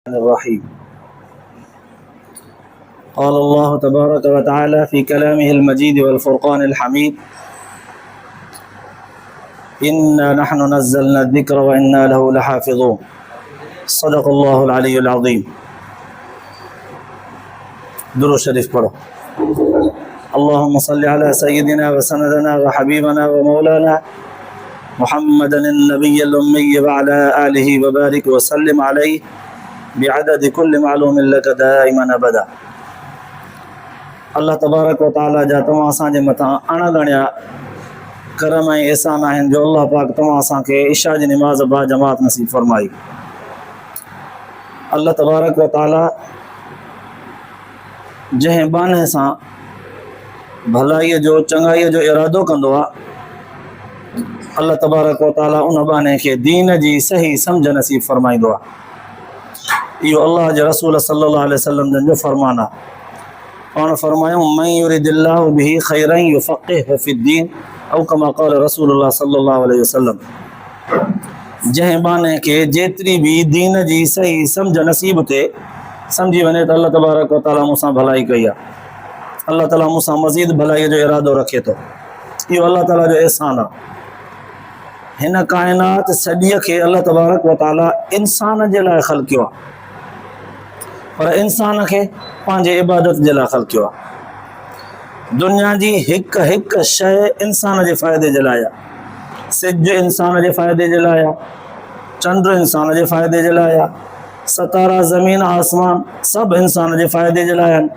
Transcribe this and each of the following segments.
الرحيم. قال الله تبارك وتعالى في كلامه المجيد والفرقان الحميد: إنا نحن نزلنا الذكر وإنا له لحافظون. صدق الله العلي العظيم. درود شريف پڑھو. اللهم صل على سيدنا وسندنا وحبيبنا ومولانا محمد النبي الأمي وعلى آله وبارك وسلم عليه بعدد كل معلوم لك دائما أبدا. अल्लाह तबारक व ताला जा तव्हां असांजे मथां अणगणिया करम ऐं एहसान आहिनि जो अल्लाह पाक तव्हां असांखे इशा जी निमाज़ बा जमात नसीब फरमाई। अल्लाह तबारक व ताला जंहिं बाने सां भलाईअ जो चङाईअ जो इरादो कंदो आहे, अल्लाह तबारक व ताला उन बाने खे दीन जी सही सम्झ नसीब फरमाईंदो आहे। इहो अल्लाह जे रसूल सल्लल्लाहु अलैहि वसल्लम जन जो फरमान आहे। पाण फरमायूं मन युरिदिल्लाहु बिही खैरन युफ़क़िहु फ़िद्दीन औ कमा क़ाल रसूलुल्लाह सल्लल्लाहु अलैहि वसल्लम। जंहिं बाने खे जेतिरी भी दीन जी सही सम्झ नसीब थिए, सम्झी वञे त अल्लाह तबारक व ताला मूंसां भलाई कई आहे। अल्लाह ताला मूंसां मज़ीद भलाईअ जो इरादो रखे थो। इहो अल्लाह ताला जो एहसान आहे। हिन काइनात सॼीअ खे अल्लाह तबारक व ताला इंसान जे लाइ ख़लक़ियो आहे, पर इंसान खे पंहिंजे इबादत जे लाइ ख़लक़ियो आहे। दुनिया जी हिकु हिकु शइ इंसान जे फ़ाइदे जे लाइ आहे। सिज इंसान जे फ़ाइदे जे लाइ आहे, चंड इंसान जे फ़ाइदे जे लाइ आहे, सतारा ज़मीन आसमान सभु इंसान जे फ़ाइदे जे लाइ आहिनि।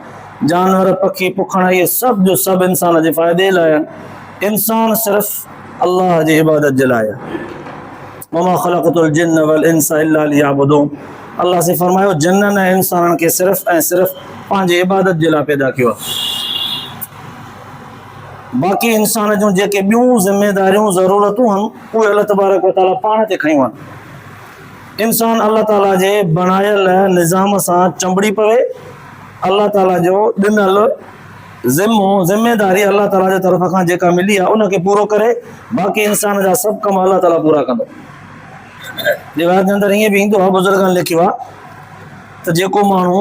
जानवर पखी पुखण इहे सभु जो सभु इंसान जे फ़ाइदे जे लाइ आहिनि। इंसान सिर्फ़ु अल्लाह जी इबादत जे लाइ आहे। वमा ख़लक़तुल जिन्न वल इंसा इल्ला लियअबुदून। अल्लाह से फरमायो जिन्ननि ऐं इंसाननि खे सिर्फ़ु ऐं सिर्फ़ु पंहिंजे इबादत जे लाइ पैदा कयो आहे। बाक़ी इंसान जूं जेके ॿियूं ज़िमेदारियूं ज़रूरतूं आहिनि उहे अल्लाह तबारक व ताला पाण ते खयूं आहिनि। इंसान अल्लाह ताला जे बणायल निज़ाम सां चंबड़ी पवे, अल्लाह ताला जो ॾिनल ज़िमेदारी अल्लाह ताला जे तरफ़ खां जेका मिली आहे उनखे पूरो करे, बाक़ी इंसान जा सभु कम अल्लाह ताला पूरा कंदो। रिवायत जे अंदरि ईअं बि ईंदो आहे, बुज़ुर्गनि लिखियो आहे त जेको माण्हू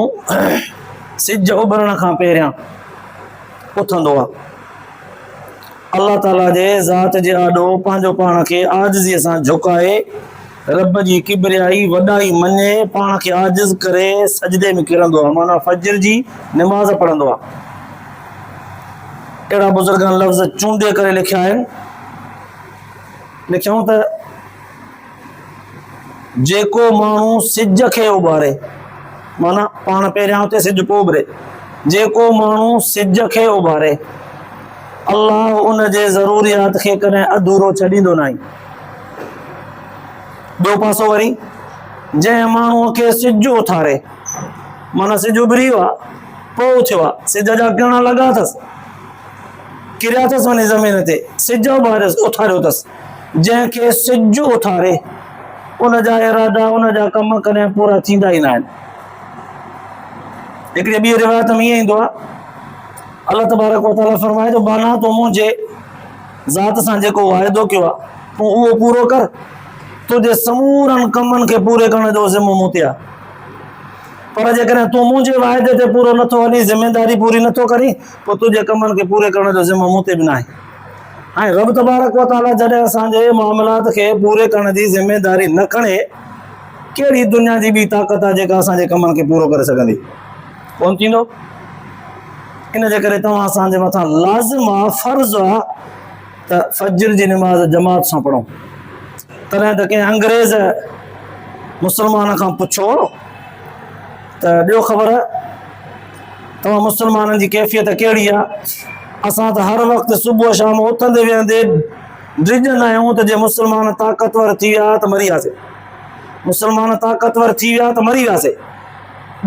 सिज उभरण खां पहिरियां उथंदो आहे, अल्लाह ताला जे ज़ात जे आॾो पंहिंजो पाण खे आजिज़ीअ सां झुकाए, रब जी किबरियाई वॾाई मञे, पाण खे आजिज़ करे सजदे में किरंदो आहे, माना फजर जी निमाज़ पढ़ंदो आहे। अहिड़ा बुज़ुर्गनि लफ़्ज़ चूंडे करे लिखिया आहिनि। लिखियूं त जेको माण्हू सिज खे उभारे, माना पाण पहिरियां उते सिज पोइ उभरे, जेको माण्हू सिज खे उभारे, अल्लाह उन जे ज़रूरियात खे कॾहिं अधूरो छॾींदो न आहे। ॿियो पासो वरी जंहिं माण्हूअ खे सिज उथारे, माना सिज उभरी वियो आहे पोइ उथियो आहे, सिज जा किरण लॻा अथसि, किरिया अथसि वञी ज़मीन ते, सिज उभारियोसि उथारियो अथसि। जंहिंखे सिज उथारे उन जा इरादा उन जा कम कॾहिं पूरा थींदा ई न आहिनि। हिकिड़ी ॿी रिवायत में ईअं ईंदो आहे, अल्लाह तबारक व ताला फरमाए थो बाना तो मुंहिंजे ज़ात सां जेको वाइदो कयो आहे तूं उहो पूरो कर, तुंहिंजे समूरनि कमनि खे पूरे करण जो ज़िम्मो मूं ते आहे। पर जेकॾहिं तूं मुंहिंजे वाइदे ते पूरो नथो वञी, ज़िमेदारी पूरी नथो करी, पोइ तुंहिंजे कमनि खे पूरे करण जो ज़िम्मो मूं ते बि न आहे। ऐं रब तबारक व ताला जॾहिं असांजे मामलात खे पूरे करण जी ज़िमेदारी न खणे, कहिड़ी दुनिया जी ॿी ताक़त आहे जेका असांजे कमनि खे पूरो करे सघंदी? कोन थींदो। इन जे करे तव्हां असांजे मथां लाज़िम आहे, फ़र्ज़ आहे त फजर जी निमाज़ जमात सां पढ़ूं। तॾहिं त कंहिं अंग्रेज़ मुस्लमान खां पुछो त ॾियो ख़बर तव्हां मुस्लमाननि जी कैफ़ियत कहिड़ी आहे? असां त हर वक़्तु सुबुह शाम उथंदे वेहंदे ड्रिजंदा आहियूं त जे मुस्लमान ताक़तवर थी विया त मरी वियासीं, मुस्लमान ताक़तवर थी विया त मरी वियासीं।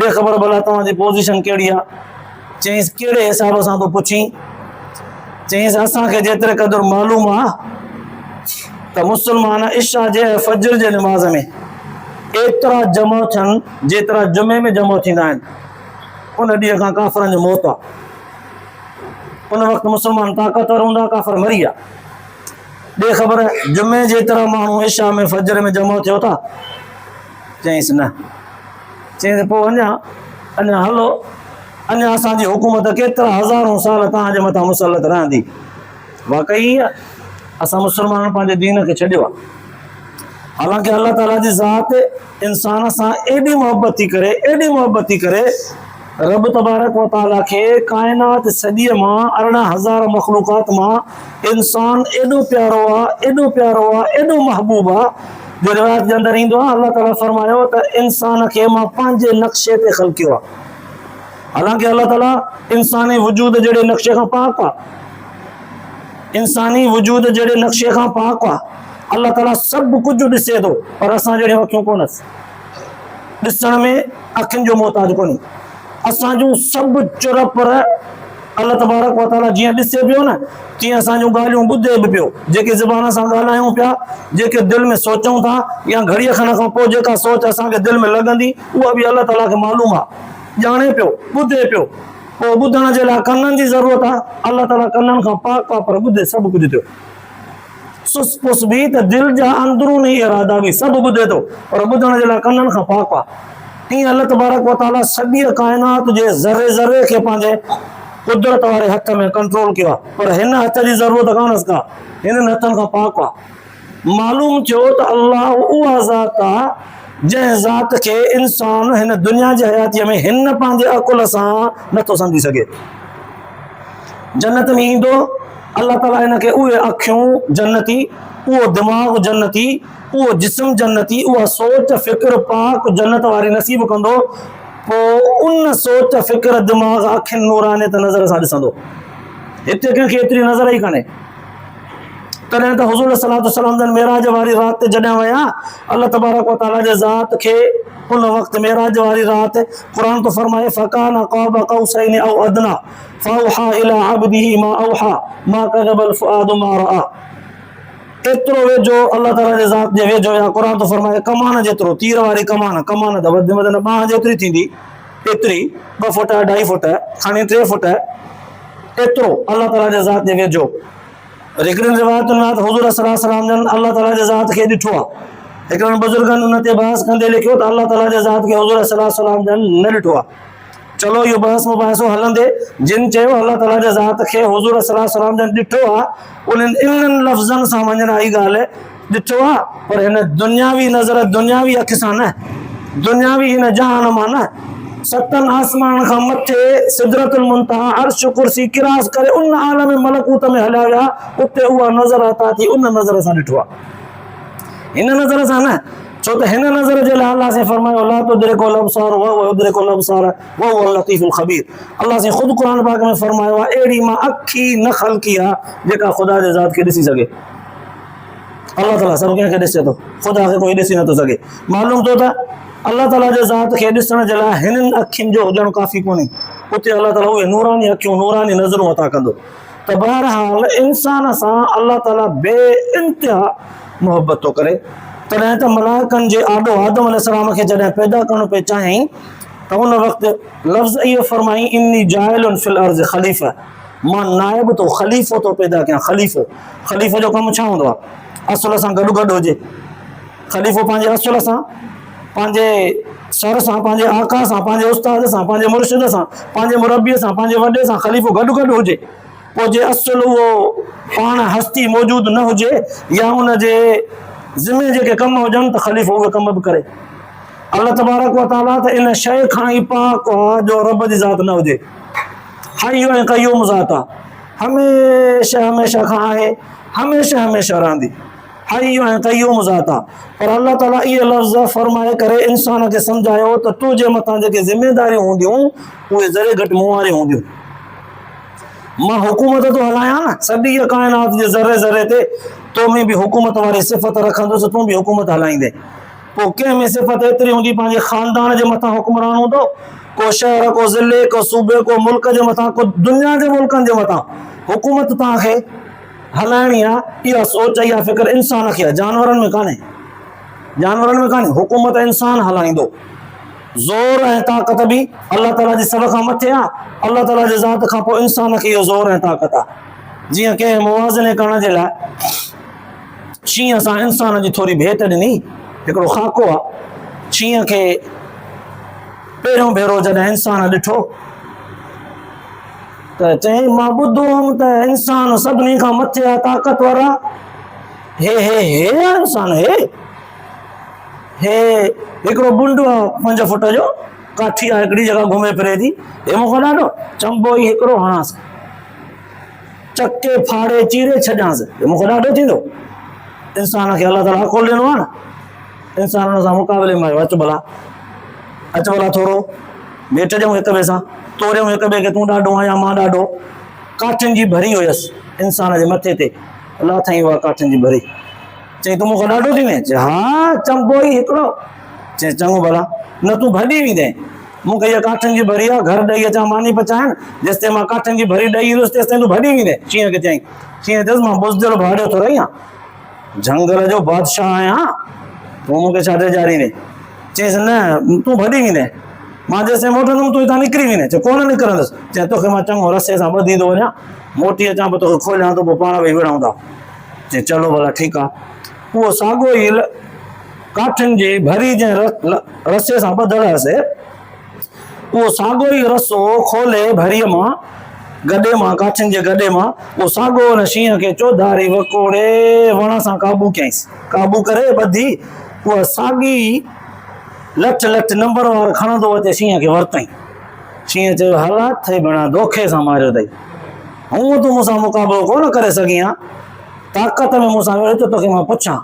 ॾे ख़बर भला तव्हांजी पोज़ीशन कहिड़ी आहे? चईंसि कहिड़े हिसाब सां तूं पुछी? चईंसि असांखे जेतिरे क़दुरु मालूम आहे त मुस्लमान इशा जे फजर जे निमाज़ में एतिरा जमा थियनि जेतिरा जुमे में जमा थींदा आहिनि। उन ॾींहं खां काफ़रनि जो मौत आहे। उन वक़्तु मुस्लमान ताक़तवर हूंदा, काफ़र मरी विया। ॾे ख़बर जुमे जेतिरा माण्हू इशा में फजर में जमा थियो था? चईंसि न। चई पोइ अञा हलो, अञा असांजी हुकूमत केतिरा हज़ारों साल तव्हांजे मथां मुसलत रहंदी। वाक़ई असां मुस्लमान पंहिंजे दीन खे छॾियो आहे। हालांकि अल्लाह ताला जी ज़ात इंसान सां एॾी मोहबत थी करे रब तबारक व ताला खे काइनात सॼीअ मां 18,000 मखलूक़ात मां इंसान एॾो प्यारो आहे, एॾो महबूब आहे, जो रिवायत जे अंदरि ईंदो आहे अल्लाह ताला फरमायो त इंसान खे मां पंहिंजे नक्शे ते ख़लकियो आहे। हालांकि अल्लाह ताला इंसानी वजूद जहिड़े नक्शे खां पाक आहे, इंसानी वजूद जहिड़े नक्शे खां पाक आहे। अल्लाह ताला सभु कुझु ॾिसे थो, पर असां जहिड़ियूं अखियूं कोन्हसि, ॾिसण में अखियुनि जो मोहताज कोन्हे। असां जूं सभु चुर पर अल्लाह तबारक व ताला जीअं ॾिसे पियो न, तीअं असांजूं ॻाल्हियूं ॿुधे बि पियो। जेके ज़बान सां ॻाल्हायूं पिया, जेके दिलि में सोचूं था, या घड़ीअ खण खां पोइ जेका सोच असांखे दिलि में लॻंदी, उहा बि अल्लाह ताला खे मालूम आहे, ॼाणे पियो, ॿुधे पियो। पोइ ॿुधण जे लाइ कननि जी ज़रूरत आहे, अल्लाह ताला कननि खां पाक आहे, पर ॿुधे सभु कुझु थियो। सुस पुस बि त दिलि जा अंदरूनी इरादा बि सभु ॿुधे थो, पर ॿुधण जे लाइ कननि खां पाक आहे। ईअं अल्लाह तबारक व ताला सॼी काइनात जे ज़रे ज़रे खे पंहिंजे कुदरत वारे हथ में कंट्रोल कयो आहे, पर हिन हथ जी ज़रूरत कान्हसि का, हिननि हथनि खां पाक आहे। मालूम थियो त अल्लाह उहा ज़ात आहे जंहिं ज़ात खे इंसान हिन दुनिया जी हयातीअ में हिन पंहिंजे अकुल सां नथो सम्झी सघे। जन्नत में ईंदो, अल्लाह ताला हिनखे उहे अखियूं जन्नती, उहो दिमाग़ जन्नती, उहो जिस्म जन्नती, उहा सोच फ़िक्र पाक जन्नत वारी नसीब कंदो। पोइ उन सोच फ़िक्र दिमाग़ अखियुनि नूरानी त नज़र सां ॾिसंदो। हिते कंहिंखे एतिरी नज़र ई कान्हे। तॾहिं त हुज़ूर सल्लल्लाहु अलैहि वसल्लम जन मेराज वारी राति ते जॾहिं विया, अल्लाह तबारक व ताला जे ज़ात खे उन वक़्तु मेराज वारी राति क़ुरान तो फरमाए फ़कान क़ाब क़ौसैन औ अदना फ़अौहा इला अब्दिही मा औहा मा कज़बल फ़ुआदु मा रआ। एतिरो वेझो अल्लाह ताला जे ज़ात जे वेझो या क़ुरान तो फरमाए कमान जेतिरो, तीर वारी कमान त वधि में वधि बांह जेतिरी थींदी, एतिरी 2 फुट 2.5 फुट खणी 3 फुट, एतिरो अल्लाह ताला जे ज़ात जे वेझो। हिकिड़ियुनि रिवायतुनि में हुज़ूर सल्लल्लाहु अलैहि वसल्लम जन अल्लाह ताला जे ज़ात खे ॾिठो आहे। हिकिड़नि बुज़ुर्गनि उन ते बहस कंदे लिखियो त अल्लाह ताला जे ज़ात खे हुज़ूर सल्लल्लाहु अलैहि वसल्लम जन न ॾिठो आहे। चलो इहो बहस मुबाहिसो हलंदे, जिन चयो अल्लाह ताला जे ज़ात खे हुज़ूर सल्लल्लाहु अलैहि वसल्लम जन ॾिठो आहे, उन्हनि इन्हनि लफ़्ज़नि सां वञण आई ॻाल्हि ॾिठो आहे, पर हिन दुनियावी नज़र दुनियावी अखि सां न, दुनियावी हिन जहान मां न, 7 आसमान खां मथे सिदरतुल मुंतहा अर्श कुर्सी किरास करे उन आलम मलकूत में हलिया विया, उते उहा नज़र अता थी, उन नज़र सां ॾिठो आहे, हिन नज़र सां न। छो त हिन नज़र जे लाइ अल्लाह से फरमायो ला तुदरिकुल अब्सार व युदरिकुल अब्सार व हुवल लतीफुल ख़बीर। अल्लाह से ख़ुद क़ुरान पाक में फरमायो आहे अहिड़ी मां अखी न ख़लकी आहे जेका ख़ुदा जे ज़ात खे ॾिसी सघे। अल्लाह ताला सभु कंहिंखे ॾिसे थो, ख़ुदा खे कोई ॾिसी नथो सघे। मालूम थियो त अल्लाह ताला जे ज़ात खे ॾिसण जे लाइ हिननि अखियुनि जो हुजणु काफ़ी कोन्हे, उते अल्लाह ताला उहे नूरानी अखियूं नूरानी नज़रूं अता कंदो। त बहरहाल इंसान सां अल्लाह ताला बे इंतिहा मोहबत थो करे। तॾहिं त मलाइकनि जे आॾो आदम अलैहिस्सलाम खे जॾहिं पैदा करणु पिए चाहिं, त उन वक़्तु लफ़्ज़ इहो फरमाई इन्नी जाइलुन फिल अर्ज़ ख़लीफ़ा, मां नाइब तो ख़लीफ़ो तो पैदा कयां। ख़लीफ़ो जो कमु छा हूंदो आहे? असुल सां गॾु गॾु हुजे। ख़लीफ़ो पंहिंजे असुल सां, पंहिंजे सर सां, पंहिंजे आका सां, पंहिंजे उस्ताद सां, पंहिंजे मुर्शिद सां, पंहिंजे मुरबीअ सां, पंहिंजे वॾे सां ख़लीफ़ो गॾु गॾु हुजे। पोइ जे असुल उहो पाण हस्ती मौजूदु न हुजे या उन जे ज़िमे जेके कम हुजनि त ख़लीफ़ो उहे कम बि करे। अल्लाह तबारक व ताला त इन शइ खां ई पाक आहे जो रब जी ज़ात न हुजे। हय्यु ऐं क़य्यूम ज़ात आहे, हमेशह हमेशह खां आहे, हमेशह हमेशह रहंदी। हय्यु ऐं क़य्यूम ज़ात आहे। पर अल्लाह ताला इहे लफ़्ज़ फरमाए करे इंसान खे सम्झायो त तूं जे मथां जेके ज़िमेदारियूं हूंदियूं उहे ज़रे घटि मूं वारियूं हूंदियूं। मां हुकूमत थो हलायां न सॼी काइनात जे ज़रे ज़रे ते, तो में बि हुकूमत वारी सिफ़त रखंदुसि, तूं बि हुकूमत हलाईंदे। पोइ कंहिं में सिफ़त एतिरी हूंदी पंहिंजे ख़ानदान जे मथां हुक्मरान हूंदो, को शहर, को ज़िले, को सूबे, को मुल्क जे मथां, को दुनिया जे मुल्कनि जे मथां हुकूमत तव्हांखे हलाइणी आहे। इहा सोच, इहा फ़िक्र इंसान खे आहे, जानवरनि में कान्हे। जानवरनि में कान्हे, हुकूमत इंसान हलाईंदो। ज़ोर ऐं ताक़त बि अल्लाह ताला जी सभ खां मथे आहे। अल्लाह ताला जे ज़ात खां पोइ इंसान खे इहो ज़ोर ऐं ताक़त आहे। जीअं कंहिं मुवाज़ने करण जे लाइ शींहं सां इंसान जी थोरी भेट ॾिनी, हिकिड़ो ख़ाको आहे, शींहं खे पहिरियों भेरो जॾहिं इंसान ॾिठो त चई मां ॿुधो हुअमि त इंसान सभिनी खां मथे आहे, ताक़तवर आहे। हे इंसान हे हिकिड़ो बुंड आहे 5 फुट जो, काठी आहे हिकिड़ी जॻह घुमे फिरे थी, हे मूंखां ॾाढो चंबो ई हिकिड़ो हणांसि, चके फाड़े चीरे छॾियांसि, हे मूंखां ॾाढो थींदो। इंसान खे अलाह ताला अकुल ॾिनो आहे न, इंसान हुन सां मुक़ाबले में आयो, अच भला थोरो भेट ॾियूं हिक ॿिए सां, तोड़ियूं हिक ॿिए खे, तूं ॾाढो आहियां मां ॾाढो। काठियुनि जी भरी हुयसि इंसान जे मथे ते, अलाह थाई उहा काठियुनि जी भरी। चई तूं मूंखां ॾाढो थी वएं? चई हा चंबो ई हिकिड़ो। चई चङो भला, न तूं भॼी वेंदे, मूंखे इहा काठियुनि जी भरी आहे, घर ॾेई अचां मानी पचाइण, जेसिताईं मां काठियुनि जी भरी ॾेई ईंदुसि तेसिताईं तूं भॼी वेंदे। शींहं खे चई, शींहं चयुसि मां बुज़दिल भाड़ियो थो रही आहियां, झंगल जो बादशाह आहियां, तूं मूंखे छा ॾेखारींदे? चईसि न तूं भॼी वेंदे, मां जेसिताईं मोटंदुमि तूं हितां निकिरी वेंदे। चए कोन निकिरंदुसि। चए तोखे मां चङो रस्ते सां ॿधी थो वञा, मोटी अचां पोइ तोखे खोलियां थो, पोइ पाण वेही विढ़ूं था। चए चलो भला ठीकु आहे। उहो साॻियो ई काठियुनि जी भरी जंहिं रस्से सां ॿधल हुअसि, उहो साॻियो ई रसो खोले भरीअ मां, गॾे मां, काठियुनि जे गॾे मां, उहो साॻियो हुन शींहं खे चौधारी वकोड़े वण सां काबू कयईंसि, काबू करे ॿधी। उहा साॻी लठ नंबर वार खणंदो अचे शींहं खे वरितई। शींहं चयो हला थई भेणा, दोखे सां मारियो अथई, हूअं तूं मूंसां मुक़ाबिलो कोन करे सघीं हा, ताक़त में मूंसां वेठो त तोखे मां पुछां,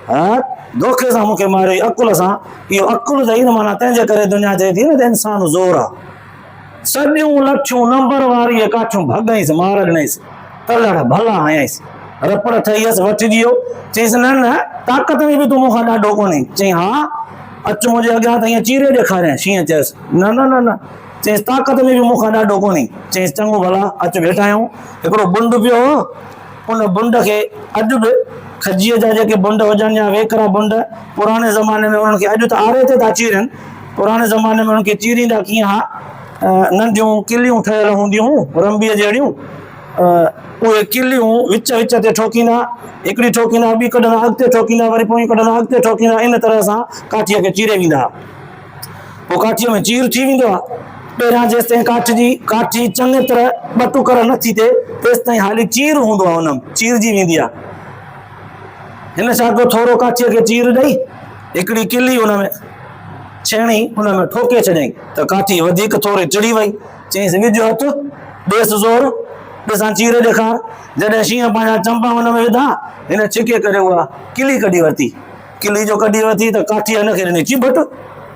हा दोखे सां मूंखे मारियो, अकुल सां। इहो अकुल अथई न, माना तंहिंजे करे दुनिया चए थी न त इंसान ज़ोर आहे। सॼियूं लठियूं नंबर वारी काठियूं भॻाईंसि, मार ॾिनईसि, तलड़ भला हयईंसि, रपड़ ठही वियसि, वठिजी वियो। चईसि न ताक़त में बि तूं मूंखां ॾाढो कोन्हे। चई हा अचु मुंहिंजे अॻियां त ईअं चीरे ॾेखारियां। शींहं चयसि न। चईसि ताक़त में बि मूंखां ॾाढो कोन्हे। चईसि चङो भला अचु वेठा आहियूं। हिकिड़ो बुंड पियो हो, उन बुंड खे अॼु बि खजीअ जा जेके बुंड हुजनि या वेकरा बुंड, पुराणे ज़माने में उन्हनि खे, अॼु त आरे ते था चीरनि, पुराणे ज़माने में उन्हनि खे चीरींदा कीअं हा, नंढियूं किलियूं ठहियल हूंदियूं हुयूं रंबीअ जहिड़ियूं, उहे किलियूं विच ते ठोकींदा, हिकिड़ी ठोकींदा, ॿी कढंदा, अॻिते ठोकींदा, वरी पोइ कढंदा, अॻिते ठोकींदा, इन तरह सां काठीअ खे चीरे वेंदा। पोइ काठीअ में चीर थी वेंदो आहे। पहिरियां जेसिताईं काठी चङी तरह ॿ टुकर नथी थिए तेसिताईं हाली चीर हूंदो आहे, हुन चीरजी वेंदी आहे। हिन छा कयो, थोरो काठीअ खे चीर ॾेई हिकिड़ी किली हुन में छेड़ी हुन में ठोके छॾियईं त काठी वधीक थोरी टिड़ी वई। चईसि विझ हथ, ॾेसि ज़ोर, ॾिसां चीरे ॾेखार। जॾहिं शींहं पंहिंजा चंपा हुन में विधा, हिन छिके करे उहा किली कढी वरिती। किली जो कढी वरिती त काठीअ हिनखे ॾिनी चिबट,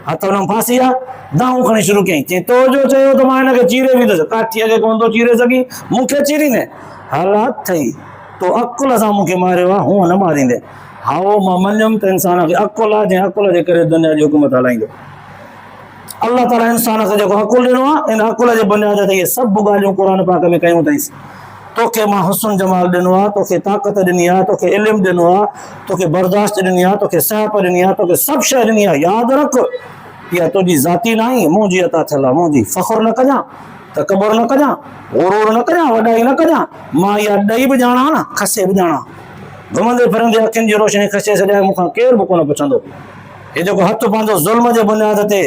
हथ हुन में फांसी आहे, दाऊं खणी शुरू कयईं। चई तो जो चयो त मां हिनखे चीरे वेंदुसि, काठीअ खे कोन थो चीरे सघी, मूंखे चीरींदे? हालात थई, तो अकुल सां मूंखे मारियो आहे, हूअं न मारींदे। हाओ मां मञियुमि त इंसान खे अकुल आहे, जंहिं अकुल जे करे दुनिया जी हुकूमत हलाईंदो। अल्लाह ताला इंसान खे जेको अकुल ॾिनो आहे, इन अकुल जे बुनियाद ते इहे सभु ॻाल्हियूं क़ुर पाक में कयूं अथईं। तोखे मां हुस्न जमाल ॾिनो आहे, तोखे ताक़त ॾिनी आहे, तोखे इल्मु ॾिनो आहे, तोखे बर्दाश्त ॾिनी आहे, तोखे सिहत ॾिनी आहे, तोखे सभु शइ ॾिनी आहे। यादि रख, इहा तुंहिंजी ज़ाती न आहे, मुंहिंजी अता थियल आहे। मुंहिंजी फ़ख़ुरु न कजां, तकबर न कजां, गुरूर न कजां, वॾाई न कजां। मां इहा ॾेई बि ॼाणा न, खसे बि ॼाणा। घुमंदे फिरंदे अखियुनि जी रोशनी खसे छॾिया, मूंखां केरु बि कोन पुछंदो। हे जेको हथु पंहिंजो ज़ुल्म जे बुनियाद ते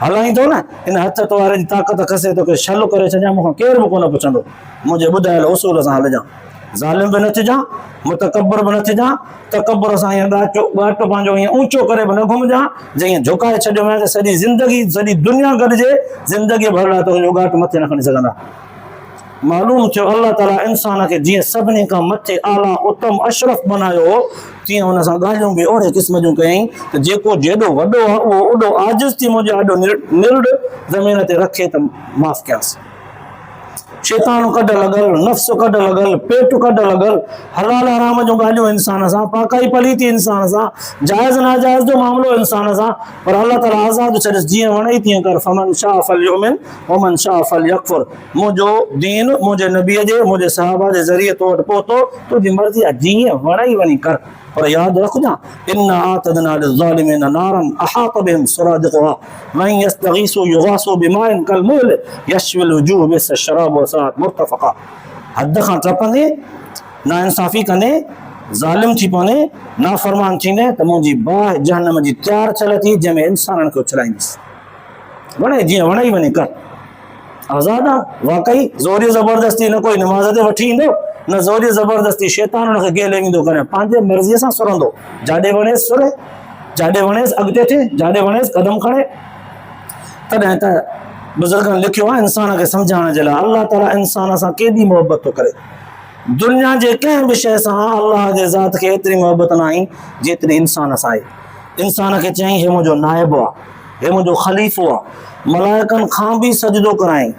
हलाईंदो न, इन हथ वारे जी ताक़त खसे तोखे छल करे छॾिया, मूंखां केरु बि कोन पुछंदो। मुंहिंजे ॿुधायल उसूल सां हलजां, ज़ालिम बि न थिजां, मुतकबर बि न थिजां। तकबर सां ईअं ॻाटो पंहिंजो ईअं ऊचो करे बि न घुमजां, जीअं झुकाए छॾियो आहे त सॼी ज़िंदगी, सॼी दुनिया गॾिजे, ज़िंदगीअ भर लाइ तोखे ॻाटु मथे न खणी सघंदा। मालूम थियो अल्लाह ताला इंसान खे जीअं सभिनी खां मथे आला उत्तम अशरफ बनायो, तीअं हुन सां ॻाल्हियूं बि ओड़े क़िस्म जूं कयईं त जेको जेॾो वॾो आहे उहो ओॾो आजिज़ थी मुंहिंजो आॾो निरुड ज़मीन ते रखे त माफ़ कयांसि। शैतान कढ लॻल, नफ़्स कढ लॻल, पेट कढ लॻल, हलाल हराम जूं ॻाल्हियूं इंसान सां, पाकाई पलीती इंसान सां, जाइज़ नाजाइज़ जो मामिलो इंसान सां, पर अल्लाह ताला आज़ादु छॾियसि, जीअं वणे तीअं कर। फमन शाअ फलयुमिन वमन शाअ फलयकफुर। मुंहिंजो दीन मुंहिंजे नबीअ जे, मुंहिंजे सहाबा जे ज़रिए तो वटि पहुतो, तुंहिंजी मर्ज़ी आहे, जीअं वणे वञी कर। पर यादि रखजां, इन्ना आतदना लिज़्ज़ालिमीन नारन अहात बिहिम सुरादिक़ुहा मन यस्तगीसु युगासु बिमाइन कलमुहल यशविल वजूह बिस शराब वसात मुर्तफका। हद खां टपंदे, नाइंसाफ़ी कंदे, ज़ालिम थी पवंदे, नाफ़रमान थींदे त मुंहिंजी बाहि जहन्नम जी तयारु थियल थी, जंहिंमें इंसाननि खे उछलाईंदसि। वणे जीअं वणे ई वञे कर आज़ाद आहे वाकई ज़ोरी ज़बरदस्ती न कोई नमाज़ ते वठी ईंदो न ज़ोरी ज़बरदस्ती शैतान हुनखे गेले वेंदो करे पंहिंजे मर्ज़ीअ सां सुरंदो जाॾे वणेसि सुरे जाॾे वणेसि अॻिते थिए जाॾे वणेसि कदम खणे तॾहिं त बुज़ुर्गनि लिखियो आहे इंसान खे सम्झाइण जे लाइ अल्लाह ताला इंसान सां केॾी मोहबत थो करे दुनिया जे कंहिं बि शइ सां अल्लाह जे ज़ात खे एतिरी मोहबत न आई जेतिरी इंसान सां आहे इंसान खे चयईं हे मुंहिंजो नाइबु आहे हे मुंहिंजो ख़लीफ़ो आहे मलाइकनि खां बि सजदो कराईं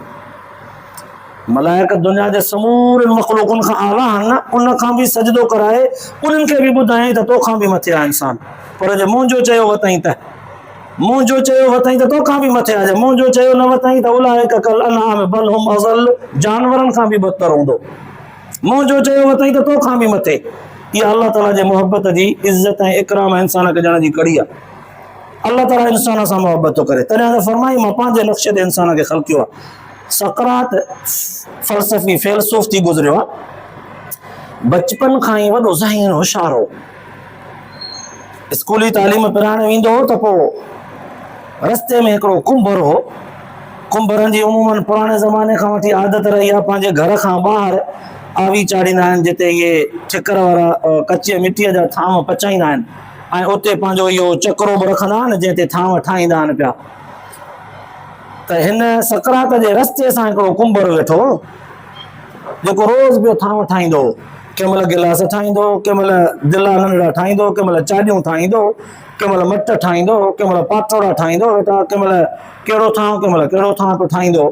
मलाइक दुनिया जे समूरनि मख़लूक़नि खां आला आहिनि न उन खां बि सजदो कराए उन्हनि खे बि ॿुधायईं त तोखां बि मथे आहे इंसान पर जे मुंहिंजो चयो वतई त मुंहिंजो चयो वतई त तोखां बि मथे आहे मुंहिंजो चयो न वतई त उलाइक कल अनआम बल हुम अज़ल जानवरनि खां बि बदतर हूंदो मुंहिंजो चयो वतई त तोखां बि मथे इहा अल्लाह ताला जे मोहबत जी इज़त ऐं इकराम इंसान खे ॾियण जी कड़ी आहे अल्लाह ताला इंसान सां मोहबत थो करे तॾहिं त फरमाई मां पंहिंजे नक्शे ते इंसान खे ख़लक़ियो आहे सकरात फ़लसफ़ी फ़िलसुफ़ थी गुज़रियो आहे बचपन खां ई वॾो ज़हीन होशियारु हो स्कूली तालीम पिराइण वेंदो हो त पोइ रस्ते में हिकिड़ो कुंभर हो कुंभरनि जी उमूमन पुराणे ज़माने खां वठी आदत रही आहे पंहिंजे घर खां ॿाहिरि आवी चाढ़ींदा आहिनि जिते इहे ठिकर वारा कचे मिटीअ जा थांव पचाईंदा आहिनि ऐं उते पंहिंजो इहो चकिरो बि रखंदा आहिनि जंहिं ते थांव ठाहींदा आहिनि पिया त हिन सकरात जे रस्ते सां हिकिड़ो कुंभर वेठो जेको रोज़ पियो थांव ठाहींदो कंहिं महिल गिलास ठाहींदो कंहिं महिल दिला नंढड़ा ठाहींदो कंहिं महिल चाॾियूं ठाहींदो कंहिं महिल मट ठाहींदो कंहिं महिल पातोड़ा ठाहींदो वेठा कंहिं महिल कहिड़ो थांव कंहिं महिल कहिड़ो थांव पियो ठाहींदो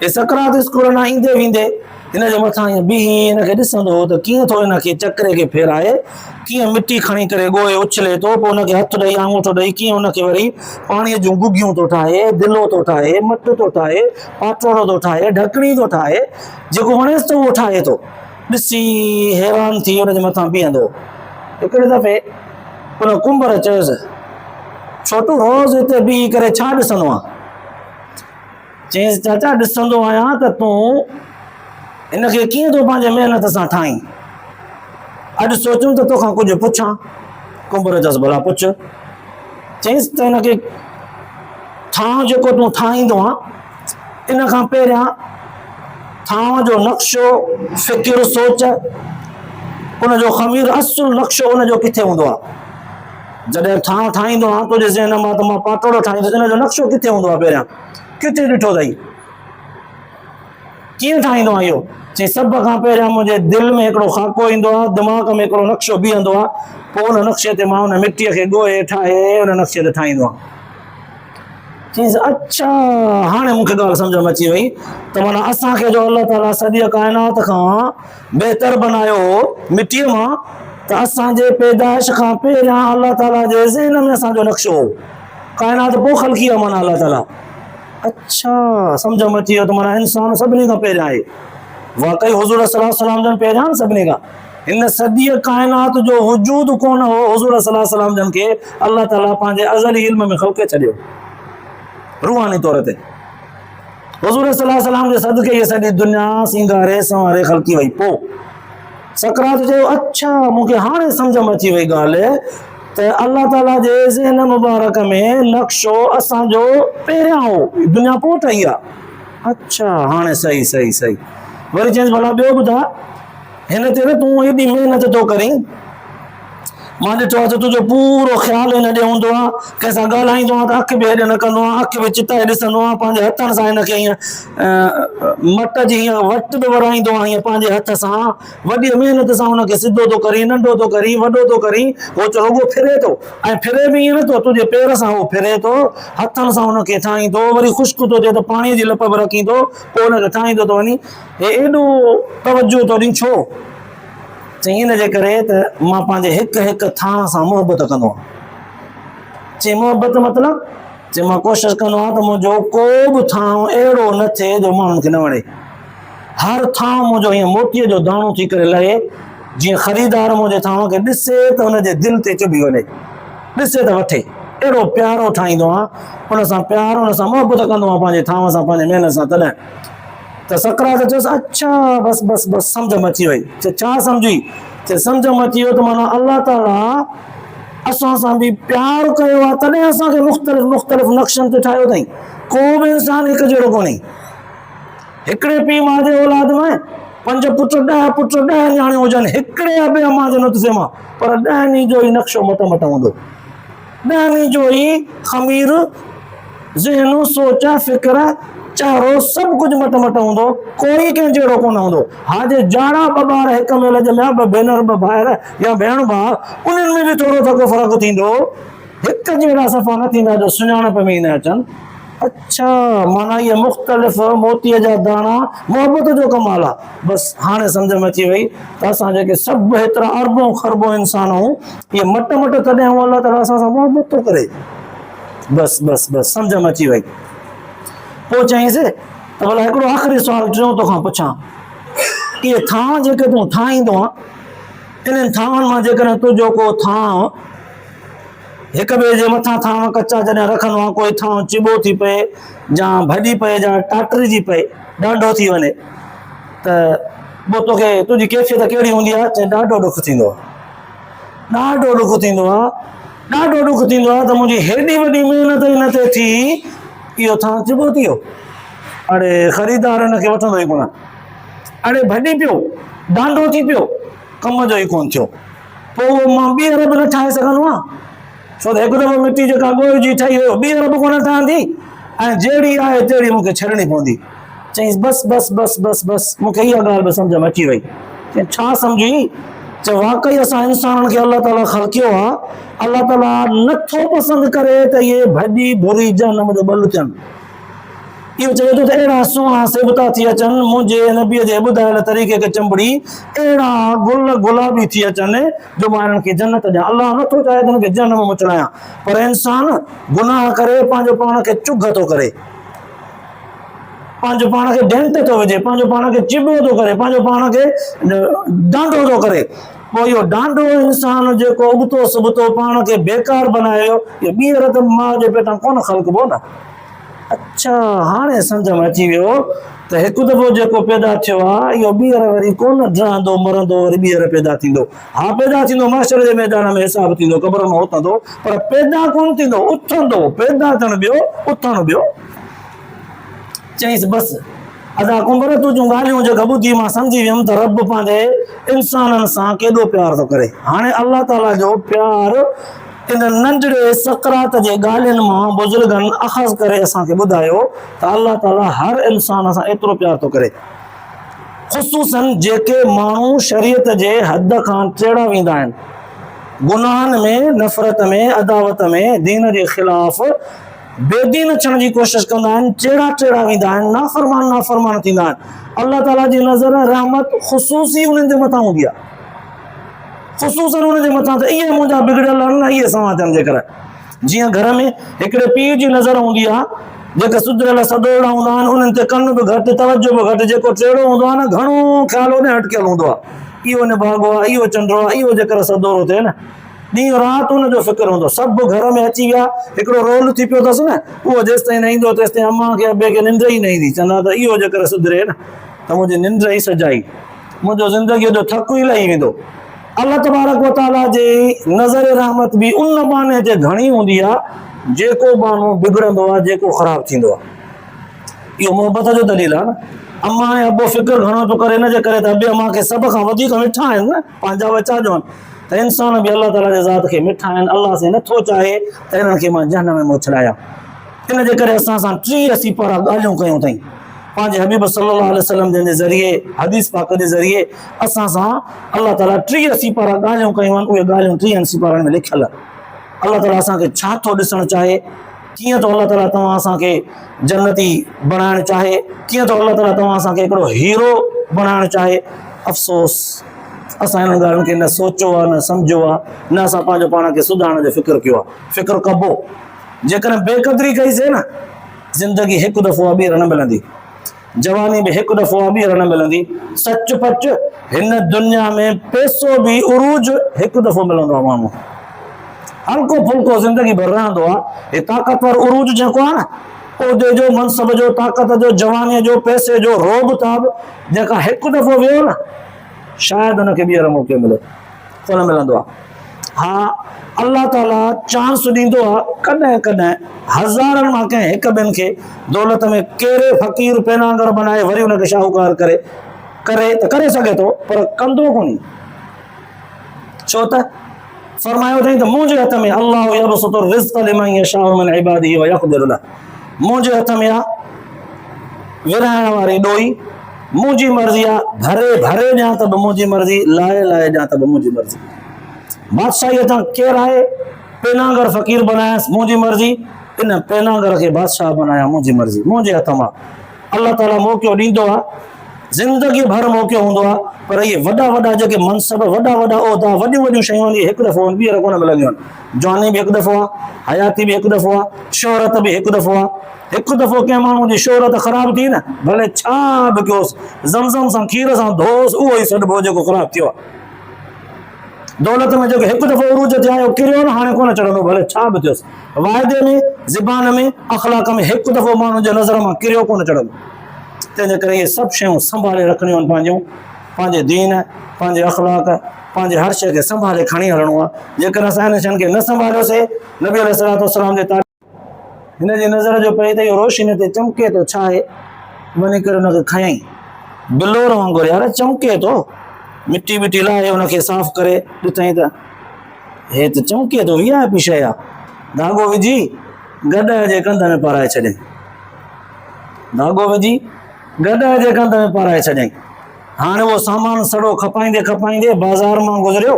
हे सकरात स्कूल मां ईंदे वेंदे हिन जे मथां ईअं बीही हिनखे ॾिसंदो हो त कीअं थो हिनखे चकरे खे फेराए कीअं मिटी खणी करे ॻोए उछले थो पोइ हुनखे हथु ॾेई आङूठो ॾेई कीअं हुनखे वरी पाणीअ जूं गुगियूं थो ठाहे दिलो थो ठाहे मट थो ठाहे पातोड़ो थो ठाहे ढकणी थो ठाहे जेको वणेसि थो उहो ठाहे थो ॾिसी हैरान थी हुनजे मथां बीहंदो हिकिड़े दफ़े हुन कुंभर चयोसि छोटू रोज़ हिते बीही करे छा ॾिसंदो आहे चयईंसि चाचा ॾिसंदो आहियां त तूं हिनखे कीअं थो पंहिंजे महिनत सां ठाहीं अॼु सोचूं त तोखां कुझु पुछां कुंभर चयसि भला पुछ चयईंसि त हिनखे थांव जेको तूं ठाहींदो आहे इन खां पहिरियां थांव जो नक्शो फ़िकिर सोच उनजो ख़मीर असुल नक्शो उनजो किथे हूंदो आहे जॾहिं थांव ठाहींदो आहे तुंहिंजे ज़हन मां त मां पातोड़ो ठाहींदुसि इनजो नक्शो किथे हूंदो आहे पहिरियां किथे ॾिठो अथई कीअं ठाहींदो आहे इहो चई सभ खां पहिरियां मुंहिंजे दिलि में हिकिड़ो ख़ाको ईंदो आहे दिमाग़ में हिकिड़ो नक्शो बीहंदो आहे पोइ उन नक्शे ते मां हुन मिटीअ खे ॻोहे ठाहे उन नक्शे ते ठाहींदो आहियां चईंसि अच्छा हाणे मूंखे ॻाल्हि सम्झ में अची वई त माना असांखे जो अल्लाह ताला सॼी काइनात खां बहितर बनायो मिटीअ मां त असांजे पैदाइश खां पहिरियां अल्लाह ताला जे ज़हन में असांजो नक्शो हो काइनात पोइ ख़लक़ी आहे माना अल्लाह ताला अच्छा सम्झ में अची वियो त माना इंसान सभिनी खां पहिरियां आहे वाकई हुज़ूर सल्लल्लाहु अलैहि वसल्लम जन पहिरियां सभिनी खां हिन सदीअ काइनात जो वजूद कोन हो हुज़ूर सल्लल्लाहु अलैहि वसल्लम जन खे अल्लाह ताला पंहिंजे अज़ली इल्म में ख़लक़े छॾियो रूहानी तौर ते हुज़ूर सल्लल्लाहु अलैहि वसल्लम जे सदके ये सॼी दुनिया सिंगारे संवारे ख़लक़ी वई पोइ सकरात चयो अच्छा मूंखे हाणे सम्झ में अची वई ॻाल्हि त अल्लाह ताला जे ज़हन मुबारक में नक्शो असांजो पहिरियां हो दुनिया पोइ ठही आहे अच्छा हाणे सही सही सही वरी चइसि भला ॿियो ॿुधा हिन ते न तूं एॾी महिनत थो करीं मां ॾिठो आहे त तुंहिंजो पूरो ख़्यालु हिन ॾे हूंदो आहे कंहिंसां ॻाल्हाईंदो आहे त अखि बि हेॾे न कंदो आहे अखि बि चिताए ॾिसंदो आहे पंहिंजे हथनि सां हिनखे हीअं मट जी हीअं वट बि वराईंदो आहे हीअं पंहिंजे हथ सां वॾी महिनत सां हुनखे सिधो थो करी नंढो थो करी वॾो थो करी उहो रुॻो फिरे थो ऐं फिरे बि ईअं नथो तुंहिंजे पेर सां उहो फिरे थो हथनि सां हुनखे ठाहींदो वरी ख़ुश्क थो थिए त पाणीअ जी लप बि रखींदो पोइ हुनखे ठाहींदो थो वञी हे एॾो तवजो थो ॾीं छो चई हिन जे करे त मां पंहिंजे हिकु हिकु थांव सां मुहबत कंदो आहियां चई मुहबत मतिलबु चई मां कोशिशि कंदो आहियां त मुंहिंजो को बि थांव अहिड़ो न थिए जो माण्हुनि खे न वणे हर थांव मुंहिंजो हीअं मोतीअ जो दाणो थी करे लहे जीअं ख़रीदार मुंहिंजे थांव खे ॾिसे त हुनजे दिलि ते चुभी वञे ॾिसे त वठे अहिड़ो प्यारो ठाहींदो आहियां हुन सां प्यार हुन सां मुहबत कंदो आहियां पंहिंजे थांव सां पंहिंजे महिनत सां तॾहिं त सकरात चयोसि अच्छा बसि बसि बसि सम्झ में अची वई छा सम्झी सम्झ में अची वियो त माना अल्लाह ताला असां सां बि प्यार कयो आहे तॾहिं असांखे मुख़्तलिफ़ मुख़्तलिफ़ नक्शनि ते ठाहियो अथई। को बि इंसान हिकु जहिड़ो कोन्हे। हिकिड़े पीउ माउ जे औलाद में 5 पुट 10 पुट 10 न्याणियूं हुजनि, हिकिड़े अबे अम्मा जे नुत्फ़े मां, पर 10 ॾींहं जो ई नक्शो मट मट हूंदो। 10 ॾींहं जो ई ख़मीर, ज़हन, सोच, फ़िक्र, चारो सभु कुझु मट मट हूंदो। कोई कंहिं जहिड़ो कोन हूंदो। हा जे जाड़ा 2 ॿार हिक मेल ॼमिया, 2 भेनर 2 भाइर या भेण भाउ, उन्हनि में बि थोरो थोरो फ़र्क़ु थींदो। हिक जहिड़ा सफ़ा न थींदा जो सुञाणप में ई न अचनि। अच्छा, माना ये मुख़्तलिफ़ मोतीअ जा दाणा मोहबत जो कमाल आहे। बसि हाणे सम्झ में अची वई त असां जेके सभु हेतिरा अरबों ख़रबों इंसान आहियूं, इहे मट मट तॾहिं हूं अलाह ताला असां सां मोहबत थो करे। बसि बसि बसि सम्झ में अची वई। पोइ चईंसि त भला हिकिड़ो आख़िरी सुवालु टियों तोखां पुछां, इहे थांव जेके तूं ठाहींदो आहे, इन्हनि थांवनि मां जेकॾहिं तुंहिंजो को थांव हिक ॿिए जे मथां थांव कचा जॾहिं रखंदो आहे, कोई थांव चिॿो थी पए या भॼी पए या टाटरिजी पए, ॾाढो थी वञे, त पोइ तोखे तुंहिंजी कैफ़ियत कहिड़ी हूंदी आहे? चए ॾाढो ॾुख थींदो आहे, ॾाढो ॾुख थींदो आहे, ॾाढो ॾुख थींदो आहे त मुंहिंजी हेॾी वॾी महिनत ई न थिए थी, इहो थांव चिॿो थी वियो। अड़े ख़रीदार हिनखे वठंदो ई कोन। अड़े भॼी पियो, डांडो थी पियो, कम जो ई कोन थियो। पोइ उहो मां ॿीहर बि न ठाहे सघंदो आहियां, छो त हिकु दफ़ो मिटी जेका ॻोहि जी ठही वियो, ॿीहर बि कोन ठहंदी, ऐं जहिड़ी आहे तहिड़ी मूंखे छॾणी पवंदी। चईंसि बसि बसि बसि बसि बसि, मूंखे इहा ॻाल्हि बि सम्झ में अची वई। चई छा सम्झी? चए वाक़ई असां इंसाननि खे अलाह ताला ख़लक़ियो आहे, अलाह ताला नथो पसंदि करे त इहे भॼी भुरी जहन्नम जो ॿल थियनि। इहो चवे थो त अहिड़ा सुहिणा सेबता थी अचनि मुंहिंजे नबीअ जे ॿुधायल तरीक़े खे चंबड़ी, अहिड़ा गुल गुलाबी थी अचनि जो मां हिननि खे जन्नत ॾियां। अलाह नथो चाहे त हिननि खे जहन्नम में मोकिलियां, पर इंसान गुनाह करे पंहिंजो पाण खे चुघ थो करे, पंहिंजो पाण खे ढंढ थो विझे, पंहिंजो पाण खे चिॿो थो करे, पंहिंजो पाण खे डांडो थो करे। पोइ इहो डांडो इंसान जेको उबतो सुबतो पाण खे बेकार बनायो, इहो ॿीहर त माउ जे पेटां कोन ख़लक़बो न। अच्छा, हाणे सम्झ में अची वियो त हिकु दफ़ो जेको पैदा थियो आहे, इहो ॿीहर वरी कोन रहंदो मरंदो, वरी ॿीहर पैदा थींदो। हा पैदा थींदो, माशरे जे मैदान में हिसाब थींदो, क़बर में उथंदो, पर पैदा कोन थींदो, उथंदो। पैदा थियणु ॿियो, उथणु ॿियो। चईंसि बसि अदा कुंबर, तुंहिंजूं ॻाल्हियूं जेका ॿुधी मां सम्झी वियुमि त रब पंहिंजे इंसाननि सां केॾो प्यार थो करे। हाणे अलाह ताला जो प्यार इन नंढड़े सकरात जे ॻाल्हियुनि मां बुज़ुर्गनि अख़ज़ करे असांखे ॿुधायो त अलाह ताला हर इंसान सां एतिरो प्यार थो करे। ख़ुसूसन जेके माण्हू शरीयत जे हद खां टेड़ा वेंदा आहिनि, गुनाहनि में, नफ़रत में, अदावत में, दीन जे ख़िलाफ़ बेदीन अचण जी कोशिश कंदा आहिनि, टेड़ा वेंदा आहिनि, नाफ़रमान थींदा आहिनि, अलाह ताला जी नज़र रहमत ख़ुसूसी उन्हनि जे मथां हूंदी आहे। ख़ुसूसन उनजे मथां त इहे मुंहिंजा बिगड़ियल आहिनि, इहे सवां थियनि जेकर। जीअं घर में हिकिड़े पीउ जी नज़र हूंदी आहे, जेके सुधरियल सदोड़ा हूंदा आहिनि, उन्हनि ते कन बि घटि, तवजो बि घटि, जेको टेड़ो हूंदो आहे न, घणो ख़्यालु होॾे हटकियल हूंदो आहे, इहो निभागो आहे, इहो चंडो आहे, इहो जेकर सदोरो थिए न, ॾींहुं राति हुनजो फ़िक्र हूंदो। सभु घर में अची विया, हिकिड़ो रोल थी पियो अथसि न, उहो जेसिताईं न ईंदो तेसिताईं अम्मा खे अबे खे निंड ई न ईंदी। चवंदा त इहो जेकर सुधरे न त मुंहिंजी निंड ई सजाई, मुंहिंजो ज़िंदगीअ जो थकु ई लही वेंदो। अल्लाह तबारक व तआला जी नज़र रहमत बि उन बाने ते घणी हूंदी आहे जेको माण्हू बिगड़ंदो आहे, जेको ख़राबु थींदो आहे। इहो मोहबत जो दलील आहे न। अम्मा ऐं अबो फ़िक्र घणो थो करे, हिन जे करे त अबे अम्मा खे सभ खां वधीक मिठा आहिनि न, पंहिंजा बचा जो आहिनि, त इंसान बि अलाह ताला जे ज़ात खे मिठा आहिनि। अलाह से नथो चाहे त हिननि खे मां जहन्नम में मोकिलियां। इन जे करे असां सां 30 पारा ॻाल्हियूं कयूं अथई पंहिंजे हबीब सल्लल्लाहु अलैहि वसल्लम जे ज़रिए, हदीस पाक जे ज़रिए असां सां अलाह ताला 30 पारा ॻाल्हियूं कयूं आहिनि। उहे ॻाल्हियूं 30 पारनि में लिखियल। अलाह ताला असांखे छा थो ॾिसणु चाहे, कीअं थो अलाह ताला तव्हां असांखे जन्नती बणाइणु चाहे, कीअं थो अलाह ताला तव्हां असांखे हिकिड़ो हीरो बणाइणु चाहे। अफ़सोस असां हिन ॻाल्हियुनि खे न सोचियो आहे, न सम्झो आहे, न असां पंहिंजो पाण खे सुधारण जो फ़िक्र कयो आहे। फ़िक्र कबो, जेकॾहिं बेक़दरी कईसीं न, ज़िंदगी हिकु दफ़ो आहे, ॿीहर न मिलंदी। जवानी बि हिकु दफ़ो आहे, ॿीहर न मिलंदी। सच पच हिन दुनिया में पैसो बि, उरूज हिकु दफ़ो मिलंदो आहे। माण्हू हल्को फुल्को ज़िंदगी भर रहंदो आहे। हे ताक़तवर उरूज जेको आहे न, उहिदे जो, मनसब जो, ताक़त जो, जवानीअ जो, पैसे जो, रोब ताब जेका हिकु दफ़ो वियो न, शायदि हुनखे ॿीहर मौक़ो मिले, कोन मिलंदो आहे। हाँ अल्लाह ताला चांस ॾींदो आहे कॾहिं कॾहिं हज़ारनि मां कंहिं हिक ॿियनि खे दौलत में कहिड़े फ़क़ीर पैनांगर बनाए वरी उनखे शाहूकार करे सघे थो पर कंदो कोन्हे। छो त फरमायो अथई त मुंहिंजे हथ में अल्लाहु यबसुतु रिज़्क़ लिमन यशाउ मिन इबादिही व यक़दिरु लह, मुंहिंजे हथ में आहे विरहाइण वारी ॾोई, मुंहिंजी मर्ज़ी आहे, भरे भरे ॾियां त बि मुंहिंजी मर्ज़ी, लाहे लाहे ॾियां त बि मुंहिंजी मर्ज़ी। बादशाही अथां केरु आहे, पैनांगर फ़क़ीर बनायसि मुंहिंजी मर्ज़ी, इन पैनांगर खे बादशाह बनाया मुंहिंजी मर्ज़ी, मुंहिंजे हथ मां। अल्लाह ताला मौक़ो ॾींदो आहे, ज़िंदगी भर मौक़ो हूंदो आहे, पर इहे वॾा वॾा जेके मनसब, वॾा वॾा उहिदा, वॾियूं वॾियूं शयूं हिकु दफ़ो ॿीहर कोन मिलंदियूं आहिनि। जवानी बि हिकु दफ़ो आहे, हयाती बि हिकु दफ़ो आहे, शोहरत बि हिकु दफ़ो आहे। हिकु दफ़ो कंहिं माण्हू जी शोहरत ख़राब थी न, भले छा बि कयोसि, ज़मज़म सां खीर सां धोसि, उहो ई सॾिबो जेको ख़राब थियो आहे। दौलत में जेको हिकु दफ़ो उरूज ते आयो किरियो न, हाणे कोन चढ़ंदो, भले छा बि थियोसि। वाइदे में, ज़बान में, अख़लाक में हिकु दफ़ो माण्हू जे नज़र मां किरियो कोन चढ़ंदो। तंहिंजे करे इहे सभु शयूं संभाले रखणियूं आहिनि पंहिंजूं, पंहिंजे दीन, पंहिंजे अख़लाक, पंहिंजे हर शइ खे संभाले खणी हलणो आहे। जेकर असां हिन शयुनि खे न संभालियोसीं, नबी अलैहिस्सलाम जे हिन जी नज़र जो पए त इहो रोशनी ते चमके थो, छा आहे, वञी करे हुनखे खयईं बिलोर वांगुरु, यार चमके थो, मिटी विटी लाहे हुनखे साफ़ करे ॾिठईं त हे त चमके थो, वीआईपी शइ आहे। धाॻो विझी गॾ जे कंध में पाराए छॾियईं, धाॻो विझी गॾ जे कंध में पाराए छॾियईं। हाणे उहो सामान सड़ो खपाईंदे खपाईंदे बाज़ार मां गुज़रियो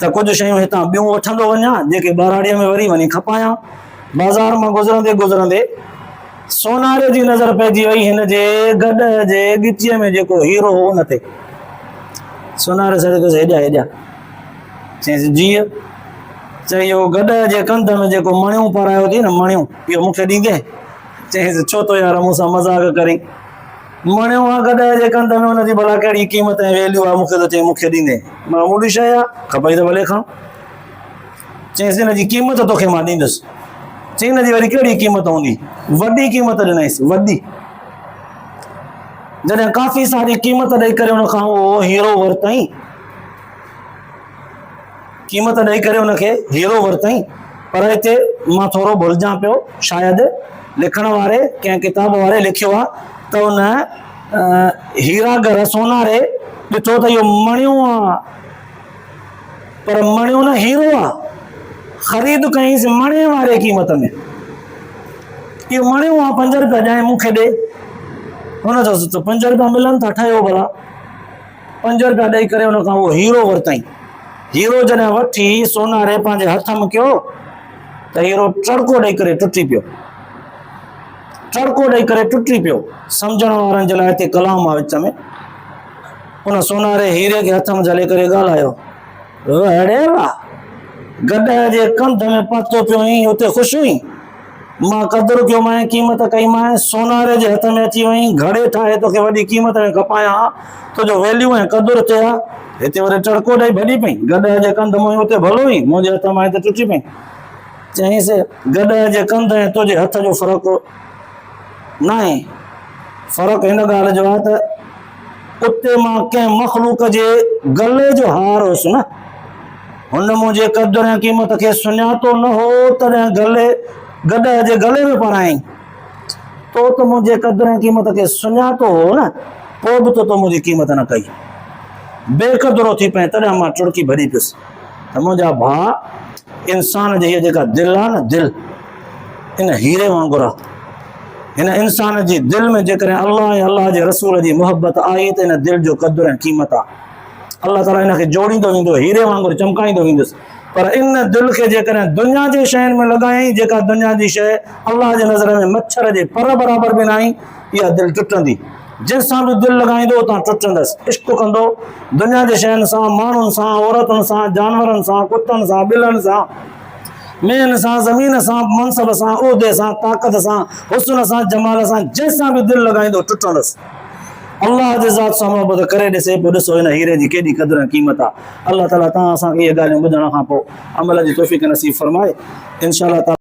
त कुझु शयूं हितां ॿियूं वठंदो वञा, जेके ॿाराड़ीअ में वरी वञी खपायां। बाज़ार मां गुज़रंदे गुज़रंदे सोनारे जी नज़र पइजी वई हिन जे गॾ जे ॻिचीअ में जेको हीरो हो उन ते। सोनारे सॾियोसि, हेॾा हेॾा, चयईंसि जीअं, चई इहो गॾ जे कंध में जेको मणियूं पारायो थी न, मणियूं, इहो मूंखे ॾींदे? चयईंसि छो तो यार मूंसां मज़ाक करी, मणियूं आहे गॾ जे कंध में, हुनजी भला कहिड़ी क़ीमत ऐं वैल्यू आहे, मूंखे त चई मूंखे ॾींदे? मामूली शइ आहे, खपई त भले खण। चयईंसि हिन जी क़ीमत तोखे मां ॾींदुसि। चई हिन जी वरी कहिड़ी क़ीमत हूंदी? वॾी क़ीमत ॾिनईसि, वॾी। जॾहिं काफ़ी सारी क़ीमत ॾेई करे हुन खां उहो हीरो वरितईं, क़ीमत ॾेई करे हुनखे हीरो वरितईं, पर हिते मां थोरो भुलिजां पियो, शायदि लिखण वारे कंहिं किताब वारे लिखियो आहे त उन हीरागर सोनारे ॾिठो त इहो मणियूं आहे, पर मणियूं न, हीरो आहे। ख़रीद कईंसि मणे वारे क़ीमत में, इहो मणियूं आहे, 5 रुपया ॾियां मूंखे ॾे। हुन चयोसि त 5 रुपया मिलनि था, ठहियो भला। 5 रुपया ॾेई करे हुन खां उहो हीरो वरितईं। हीरो जॾहिं वठी सोनारे पंहिंजे हथ में कयो त हीरो टड़को ॾेई करे टुटी पियो, टड़को ॾेई करे टुटी पियो। सम्झण वारनि जे लाइ हिते कलाम आहे विच में। हुन सोनारे हीरे खे हथ में झले करे ॻाल्हायो, अड़े वाह, गॾ जे कंध में पातो पियो हुई, हुते ख़ुशि हुई, मां क़दुरु कयो मां, क़ीमत कई मां, सोनारे जे हथ में अची वई, घड़े ठाहे तोखे वॾी क़ीमत में खपायां, तुंहिंजो वैल्यू ऐं क़दुरु थिए हा। हिते वरी टड़को ॾेई भॼी पई, गॾ जे कंध में हुते भलो हुई, मुंहिंजे हथ मां हिते टुटी पई। चयईंसि गॾ जे कंध ऐं तुंहिंजे हथ जो फ़र्क़ु न आहे, फ़र्क़ु हिन ॻाल्हि जो आहे त उते मां कंहिं मख़लूक जे गले जो हार हुउसि न, हुन मुंहिंजे क़दुरु ऐं क़ीमत खे सुञातो न हो, तॾहिं गॾ जे गले में पारायईं। तो त मुंहिंजे क़दुरु ऐं क़ीमत खे सुञातो हो न, पोइ बि तो मुंहिंजी क़ीमत न कई, बेक़दुरो थी पए, तॾहिं मां टुड़की भॼी पियुसि। त मुंहिंजा भाउ, इंसान जी हीअ जेका दिलि आहे न, दिलि इन हीरे वांगुरु आहे। हिन इंसान जी दिलि में जेकॾहिं अल्लाह ऐं अल्लाह जे रसूल जी मुहबत आई त इन दिलि जो क़दुरु ऐं क़ीमत आहे। अल्लाह ताला हिनखे जोड़ींदो वेंदो, हीरे वांगुरु चमकाईंदो वेंदुसि। पर इन दिलि खे जेकॾहिं दुनिया जे शयुनि में लॻायईं, जेका दुनिया जी शइ अल्लाह जे नज़र में मच्छर जे पर बराबरि बि न आई, इहा दिलि टुटंदी। जंहिंसां बि दिलि लॻाईंदो उतां टुटंदसि। इश्क कंदो दुनिया जे शयुनि सां, माण्हुनि सां, औरतुनि सां, जानवरनि सां, कुतनि सां, ॿिलनि सां, मेन सां, ज़मीन सां, मनसब सां, उहिदे सां, ताक़त सां, हुस्न सां, जमाल सां, जंहिंसां बि दिलि लॻाईंदो टुटंदसि। अल्लाह जे ज़ात सां मोहबत करे ॾिसे, पोइ ॾिसो हिन हीरे जी केॾी क़दुरु ऐं क़ीमत आहे। अल्लाह ताला तव्हां असांखे इहे ॻाल्हियूं ॿुधण खां पोइ अमल जी तौफ़ीक़ नसीब फरमाए। इंशाअल्लाह।